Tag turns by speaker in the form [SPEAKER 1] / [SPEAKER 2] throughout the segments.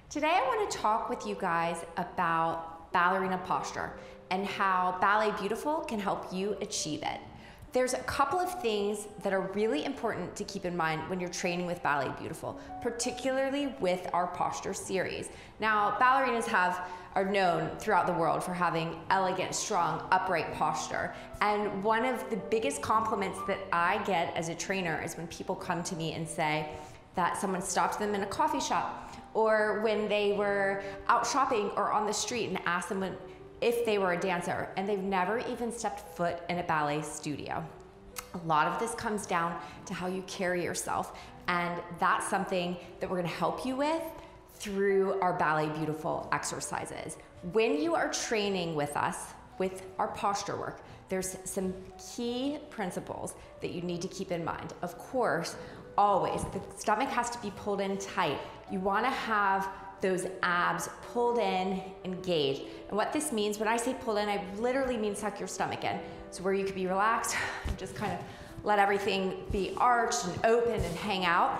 [SPEAKER 1] Today I want to talk with you guys about ballerina posture and how Ballet Beautiful can help you achieve it. There's a couple of things that are really important to keep in mind when you're training with Ballet Beautiful, particularly with our posture series. Now, ballerinas are known throughout the world for having elegant, strong, upright posture. And one of the biggest compliments that I get as a trainer is when people come to me and say that someone stopped them in a coffee shop or when they were out shopping or on the street and asked them if they were a dancer, and they've never even stepped foot in a ballet studio. A lot of this comes down to how you carry yourself, and that's something that we're gonna help you with through our Ballet Beautiful exercises. When you are training with us, with our posture work, there's some key principles that you need to keep in mind. Of course, always, the stomach has to be pulled in tight. You wanna have those abs pulled in, engaged. And what this means, when I say pull in, I literally mean suck your stomach in. So where you could be relaxed, and just kind of let everything be arched and open and hang out.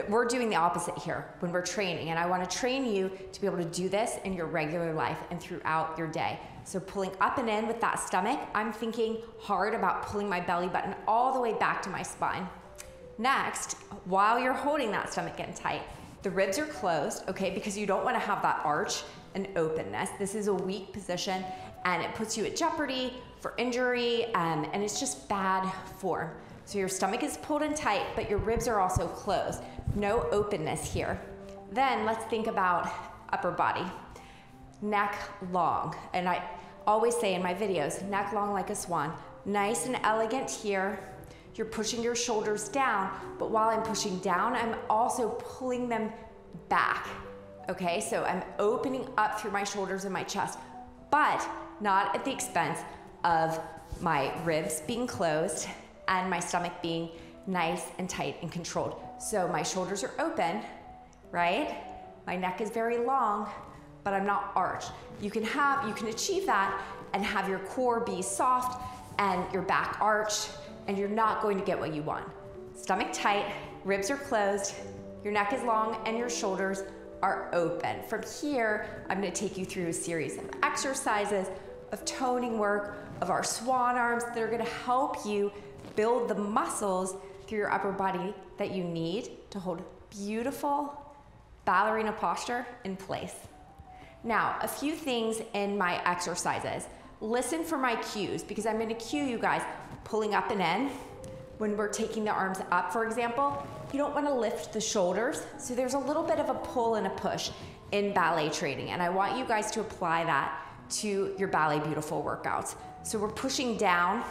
[SPEAKER 1] We're doing the opposite here when we're training, and I wanna train you to be able to do this in your regular life and throughout your day. So pulling up and in with that stomach, I'm thinking hard about pulling my belly button all the way back to my spine. Next, while you're holding that stomach in tight, the ribs are closed, okay, because you don't want to have that arch and openness. This is a weak position and it puts you at jeopardy for injury, and it's just bad form. So your stomach is pulled in tight, but your ribs are also closed. No openness here. Then let's think about upper body. Neck long, and I always say in my videos, neck long like a swan. Nice and elegant here. You're pushing your shoulders down, but while I'm pushing down, I'm also pulling them back, okay? So I'm opening up through my shoulders and my chest, but not at the expense of my ribs being closed and my stomach being nice and tight and controlled. So my shoulders are open, right? My neck is very long, but I'm not arched. You can achieve that and have your core be soft and your back arched, and you're not going to get what you want. Stomach tight, ribs are closed, your neck is long, and your shoulders are open. From here, I'm gonna take you through a series of exercises, of toning work, of our swan arms that are gonna help you build the muscles through your upper body that you need to hold beautiful ballerina posture in place. Now, a few things in my exercises. Listen for my cues, because I'm gonna cue you guys pulling up and in. When we're taking the arms up, for example, you don't wanna lift the shoulders, so there's a little bit of a pull and a push in ballet training, and I want you guys to apply that to your Ballet Beautiful workouts. So we're pushing down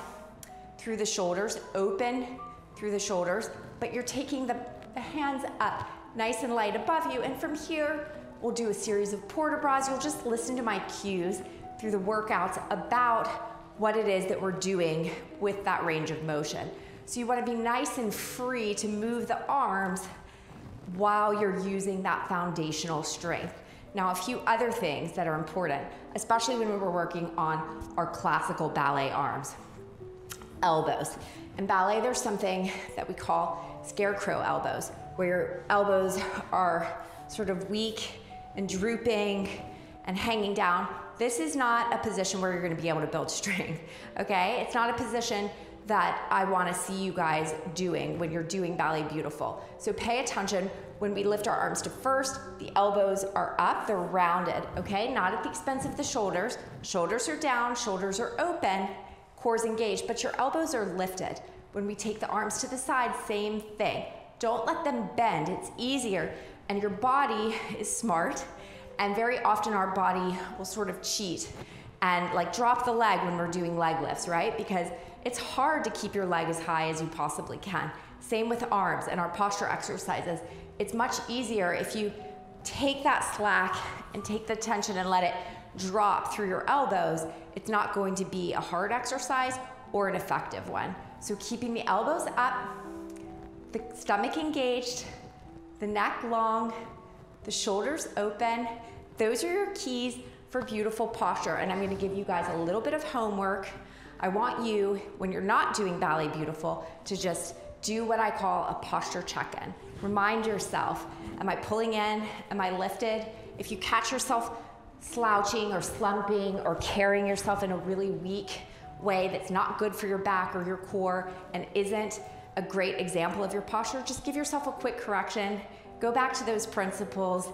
[SPEAKER 1] through the shoulders, open through the shoulders, but you're taking the hands up nice and light above you, and from here, we'll do a series of port de bras. You'll just listen to my cues through the workouts about what it is that we're doing with that range of motion. So you wanna be nice and free to move the arms while you're using that foundational strength. Now, a few other things that are important, especially when we're working on our classical ballet arms. Elbows. In ballet, there's something that we call scarecrow elbows, where your elbows are sort of weak and drooping and hanging down. This is not a position where you're gonna be able to build strength, okay? It's not a position that I wanna see you guys doing when you're doing Ballet Beautiful. So pay attention when we lift our arms to first, the elbows are up, they're rounded, okay? Not at the expense of the shoulders. Shoulders are down, shoulders are open, core's engaged, but your elbows are lifted. When we take the arms to the side, same thing. Don't let them bend, it's easier, and your body is smart. And very often our body will sort of cheat and like drop the leg when we're doing leg lifts, right? Because it's hard to keep your leg as high as you possibly can. Same with arms and our posture exercises. It's much easier if you take that slack and take the tension and let it drop through your elbows. It's not going to be a hard exercise or an effective one. So keeping the elbows up, the stomach engaged, the neck long, the shoulders open. Those are your keys for beautiful posture, and I'm gonna give you guys a little bit of homework. I want you, when you're not doing Ballet Beautiful, to just do what I call a posture check-in. Remind yourself, am I pulling in? Am I lifted? If you catch yourself slouching or slumping or carrying yourself in a really weak way that's not good for your back or your core and isn't a great example of your posture, just give yourself a quick correction. Go back to those principles,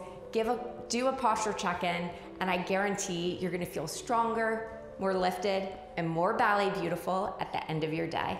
[SPEAKER 1] do a posture check-in, and I guarantee you're gonna feel stronger, more lifted, and more ballet beautiful at the end of your day.